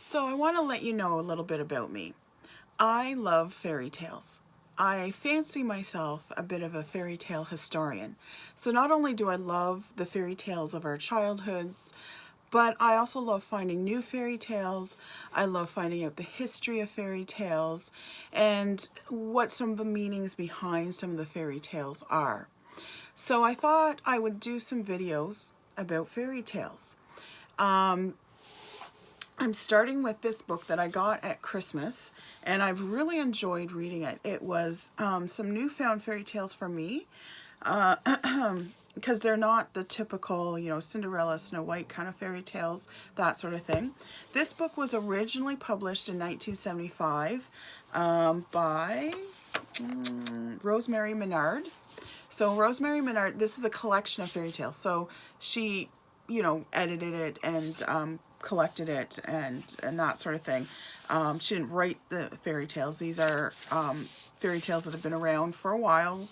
So I want to let you know a little bit about me. I love fairy tales. I fancy myself a bit of a fairy tale historian. So not only do I love the fairy tales of our childhoods, but I also love finding new fairy tales. I love finding out the history of fairy tales and what some of the meanings behind some of the fairy tales are. So I thought I would do some videos about fairy tales. I'm starting with this book that I got at Christmas, and I've really enjoyed reading it. It was some newfound fairy tales for me, because they're not the typical, Cinderella, Snow White kind of fairy tales, that sort of thing. This book was originally published in 1975 by Rosemary Minard. So Rosemary Minard, this is a collection of fairy tales. So she, edited it and collected it and that sort of thing. She didn't write the fairy tales. These are fairy tales that have been around for a while,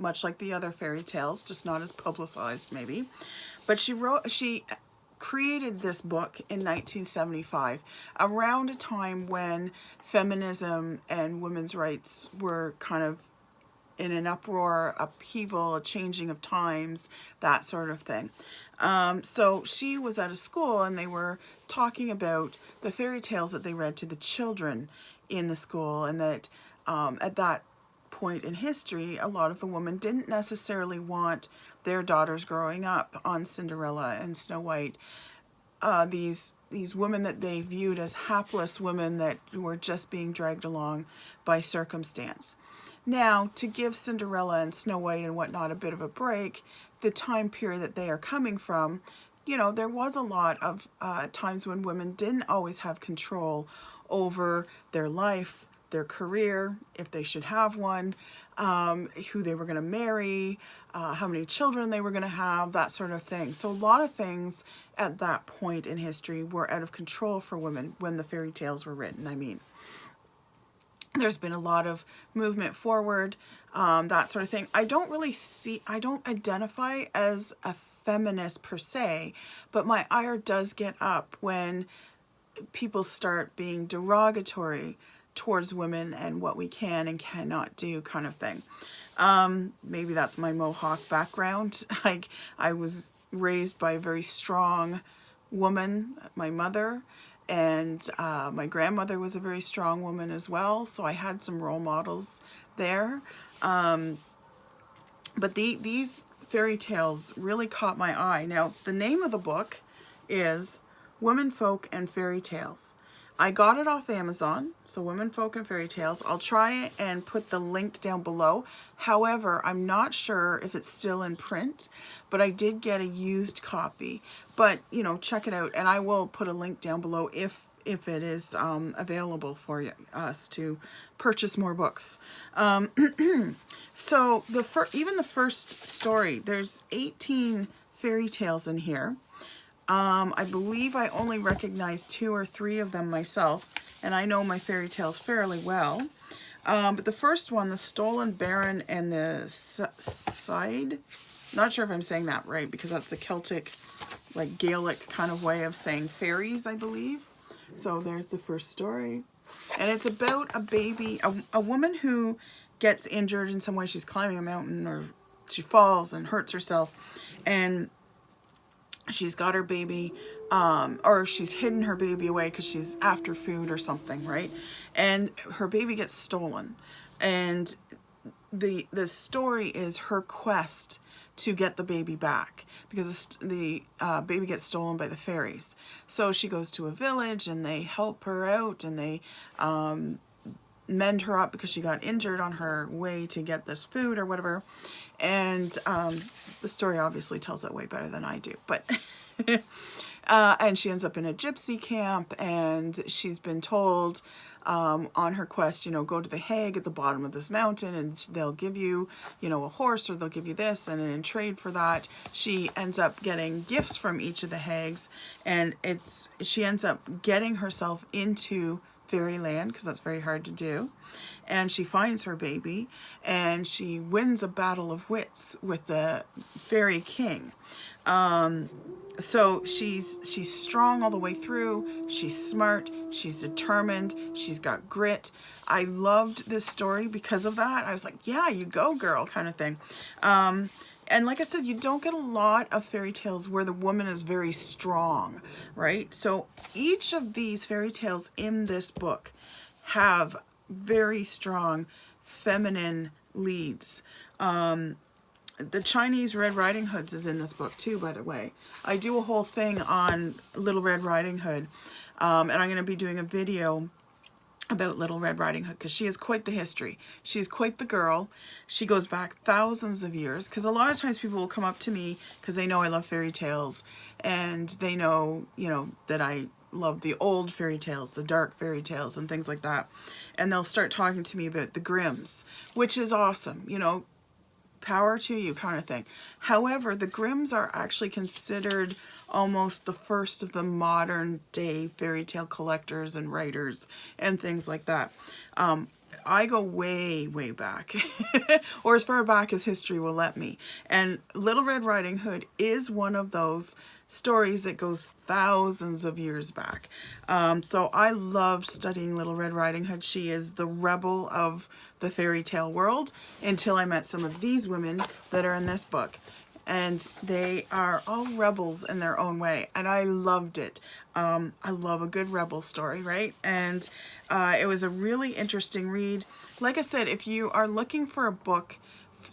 much like the other fairy tales, just not as publicized maybe. But she created this book in 1975, around a time when feminism and women's rights were kind of in an uproar, upheaval, a changing of times, that sort of thing. So she was at a school and they were talking about the fairy tales that they read to the children in the school, and that at that point in history, a lot of the women didn't necessarily want their daughters growing up on Cinderella and Snow White. These women that they viewed as hapless women that were just being dragged along by circumstance. Now, to give Cinderella and Snow White and whatnot a bit of a break, the time period that they are coming from, there was a lot of times when women didn't always have control over their life, their career, if they should have one, who they were going to marry, how many children they were going to have, that sort of thing. So a lot of things at that point in history were out of control for women when the fairy tales were written, There's been a lot of movement forward, that sort of thing. I don't identify as a feminist per se, but my ire does get up when people start being derogatory towards women and what we can and cannot do, kind of thing. Maybe that's my Mohawk background. I was raised by a very strong woman, my mother, and my grandmother was a very strong woman as well, so I had some role models there. But these fairy tales really caught my eye. Now, the name of the book is Womenfolk and Fairy Tales. I got it off Amazon, so Womenfolk and Fairy Tales. I'll try and put the link down below. However, I'm not sure if it's still in print, but I did get a used copy. But, check it out, and I will put a link down below if it is available for us to purchase more books. So even the first story, there's 18 fairy tales in here. I believe I only recognize 2 or 3 of them myself, and I know my fairy tales fairly well. But the first one, The Stolen Baron and the Side, not sure if I'm saying that right, because that's the Celtic, Gaelic kind of way of saying fairies, I believe. So there's the first story. And it's about a baby, a woman who gets injured in some way. She's climbing a mountain, or she falls and hurts herself, and she's got her baby, or she's hidden her baby away because she's after food or something, right? And her baby gets stolen. And the story is her quest to get the baby back, because the baby gets stolen by the fairies. So she goes to a village and they help her out, and they mend her up because she got injured on her way to get this food or whatever. And the story obviously tells it way better than I do, but and she ends up in a gypsy camp, and she's been told on her quest, go to the hag at the bottom of this mountain, and they'll give you, a horse, or they'll give you this, and in trade for that, she ends up getting gifts from each of the hags, and she ends up getting herself into fairyland, because that's very hard to do, and she finds her baby, and she wins a battle of wits with the fairy king. So she's strong all the way through. She's smart. She's determined. She's got grit. I loved this story because of that. I was like, yeah, you go, girl, kind of thing. And like I said, you don't get a lot of fairy tales where the woman is very strong, right? So each of these fairy tales in this book have very strong feminine leads. The Chinese Red Riding Hoods is in this book too, by the way. I do a whole thing on Little Red Riding Hood, and I'm going to be doing a video about Little Red Riding Hood because she has quite the history. She's quite the girl. She goes back thousands of years, because a lot of times people will come up to me because they know I love fairy tales, and they know, you know, that I love the old fairy tales, the dark fairy tales and things like that. And they'll start talking to me about the Grimms, which is awesome, you know, power to you kind of thing. However, the Grimms are actually considered almost the first of the modern day fairy tale collectors and writers and things like that. I go way, way back, or as far back as history will let me. And Little Red Riding Hood is one of those stories that goes thousands of years back. So I love studying Little Red Riding Hood. She is the rebel of the fairy tale world until I met some of these women that are in this book. And they are all rebels in their own way. And I loved it. I love a good rebel story, right? And it was a really interesting read. Like I said, if you are looking for a book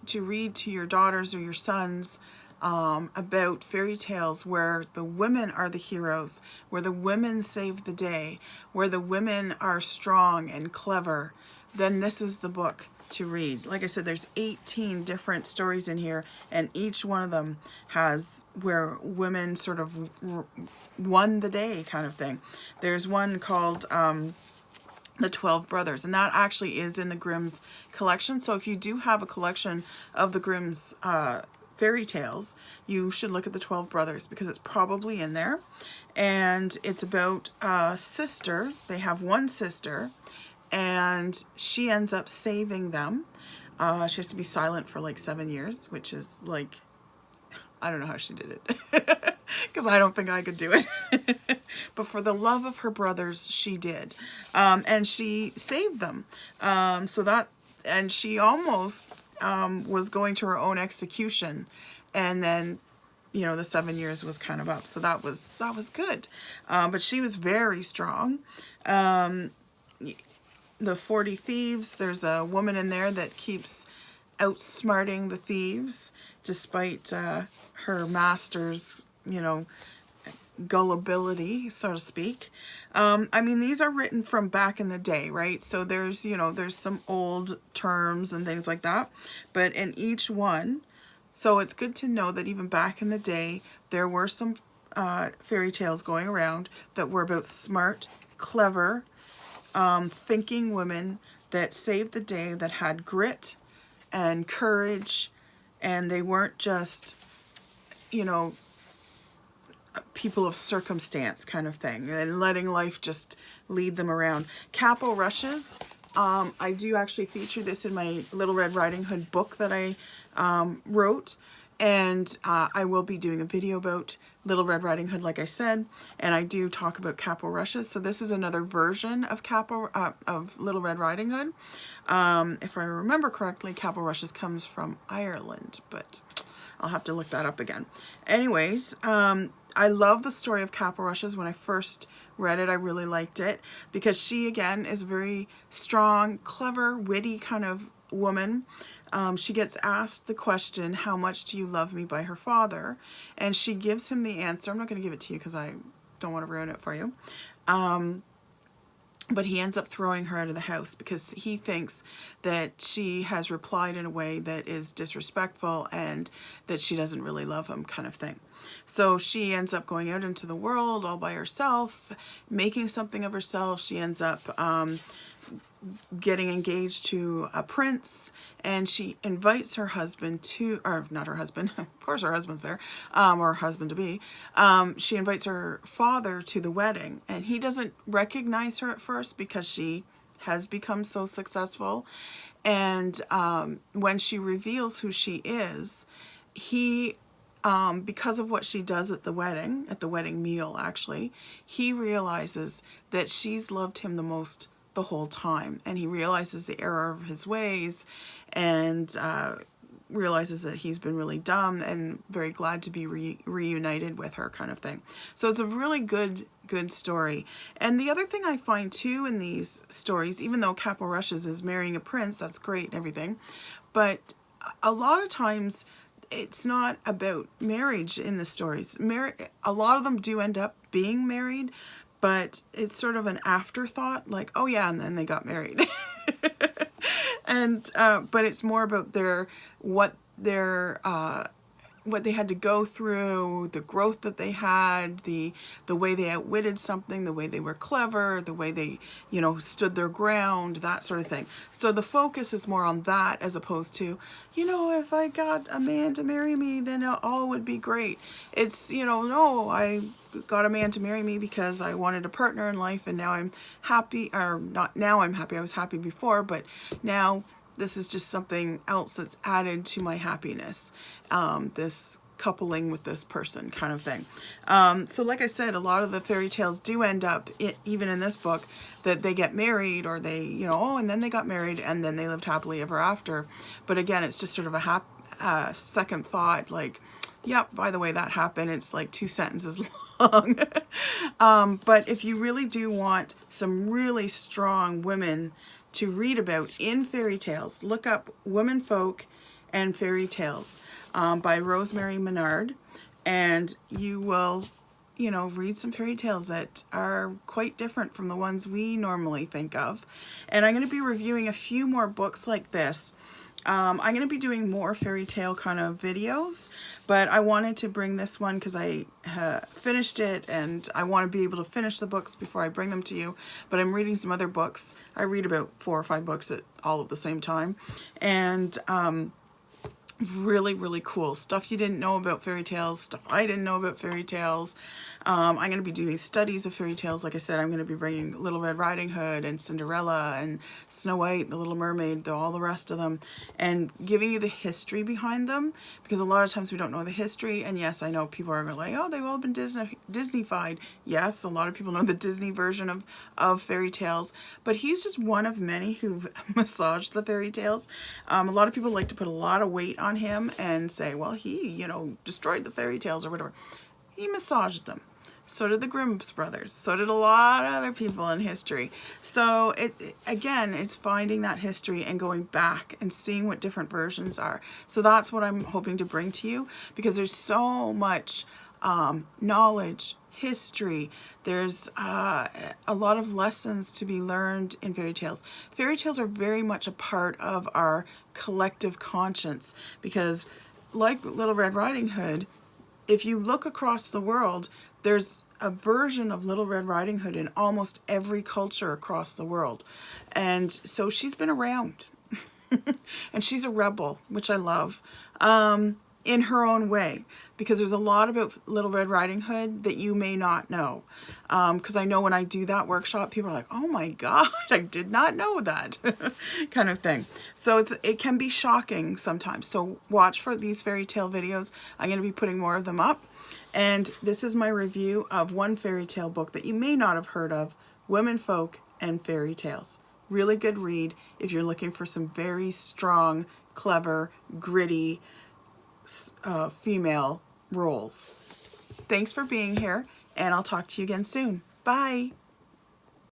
to read to your daughters or your sons about fairy tales where the women are the heroes, where the women save the day, where the women are strong and clever, then this is the book to read. Like I said, there's 18 different stories in here, and each one of them has where women sort of won the day kind of thing. There's one called the 12 Brothers, and that actually is in the Grimm's collection. So if you do have a collection of the Grimm's fairy tales, you should look at the 12 Brothers because it's probably in there. And it's about a sister. They have one sister, and she ends up saving them. She has to be silent for like 7 years, which is like, I don't know how she did it because I don't think I could do it. But for the love of her brothers, she did. And she saved them. And she almost was going to her own execution. And then, you know, the 7 years was kind of up. So that was good. But she was very strong. The 40 Thieves, there's a woman in there that keeps outsmarting the thieves despite her master's, you know, gullibility, so to speak. I mean, these are written from back in the day, right? So there's, you know, there's some old terms and things like that, but in each one, so it's good to know that even back in the day, there were some fairy tales going around that were about smart, clever, thinking women that saved the day, that had grit and courage, and they weren't just, you know, people of circumstance kind of thing, and letting life just lead them around. Capo Rushes, I do actually feature this in my Little Red Riding Hood book that I wrote, and I will be doing a video about Little Red Riding Hood, like I said, and I do talk about Capo Rushes. So this is another version of of Little Red Riding Hood. If I remember correctly, Capo Rushes comes from Ireland, but I'll have to look that up again. Anyways, I love the story of Capo Rushes. When I first read it, I really liked it because she, again, is a very strong, clever, witty kind of woman. She gets asked the question, how much do you love me, by her father, and she gives him the answer. I'm not going to give it to you because I don't want to ruin it for you. But he ends up throwing her out of the house because he thinks that she has replied in a way that is disrespectful and that she doesn't really love him, kind of thing. So she ends up going out into the world all by herself, making something of herself. She ends up getting engaged to a prince, and she invites her husband to, or not her husband, of course her husband's there, or husband-to-be. She invites her father to the wedding, and he doesn't recognize her at first because she has become so successful. And when she reveals who she is, he because of what she does at the wedding meal actually, he realizes that she's loved him the most the whole time, and he realizes the error of his ways, and realizes that he's been really dumb and very glad to be reunited with her, kind of thing. So it's a really good story. And the other thing I find too in these stories, even though Capo Rushes is marrying a prince, that's great and everything, but a lot of times it's not about marriage in the stories. A lot of them do end up being married, but it's sort of an afterthought, like, oh yeah, and then they got married. And but it's more about what they had to go through, the growth that they had, the way they outwitted something, the way they were clever, the way they, you know, stood their ground, that sort of thing. So the focus is more on that as opposed to, you know, if I got a man to marry me, then all would be great. It's, you know, no, I got a man to marry me because I wanted a partner in life, and now I'm happy, or not now I'm happy, I was happy before, but now this is just something else that's added to my happiness, this coupling with this person, kind of thing. So like I said, a lot of the fairy tales do end up, even in this book, that they get married, or they, you know, oh, and then they got married, and then they lived happily ever after. But again, it's just sort of a second thought, like, yep, by the way, that happened. It's like 2 sentences long. But if you really do want some really strong women to read about in fairy tales, look up Womenfolk and Fairy Tales by Rosemary Minard, and you will, you know, read some fairy tales that are quite different from the ones we normally think of. And I'm going to be reviewing a few more books like this. I'm going to be doing more fairy tale kind of videos, but I wanted to bring this one because I finished it, and I want to be able to finish the books before I bring them to you. But I'm reading some other books. I read about 4 or 5 books all at the same time, and really, really cool stuff you didn't know about fairy tales, stuff I didn't know about fairy tales. I'm going to be doing studies of fairy tales. Like I said, I'm going to be bringing Little Red Riding Hood and Cinderella and Snow White, the Little Mermaid, all the rest of them, and giving you the history behind them, because a lot of times we don't know the history. And yes, I know people are like, oh, they've all been Disney-fied. Yes, a lot of people know the Disney version of fairy tales, but he's just one of many who've massaged the fairy tales. A lot of people like to put a lot of weight on him and say, well, he, you know, destroyed the fairy tales or whatever. He massaged them. So did the Grimm's brothers. So did a lot of other people in history. So again, it's finding that history and going back and seeing what different versions are. So that's what I'm hoping to bring to you, because there's so much knowledge, history. There's a lot of lessons to be learned in fairy tales. Fairy tales are very much a part of our collective conscience, because like Little Red Riding Hood, if you look across the world, there's a version of Little Red Riding Hood in almost every culture across the world. And so she's been around. And she's a rebel, which I love, in her own way. Because there's a lot about Little Red Riding Hood that you may not know. Because I know when I do that workshop, people are like, oh my God, I did not know that, kind of thing. So it can be shocking sometimes. So watch for these fairy tale videos. I'm going to be putting more of them up. And this is my review of one fairy tale book that you may not have heard of, Womenfolk and Fairy Tales. Really good read if you're looking for some very strong, clever, gritty female roles. Thanks for being here, and I'll talk to you again soon. Bye!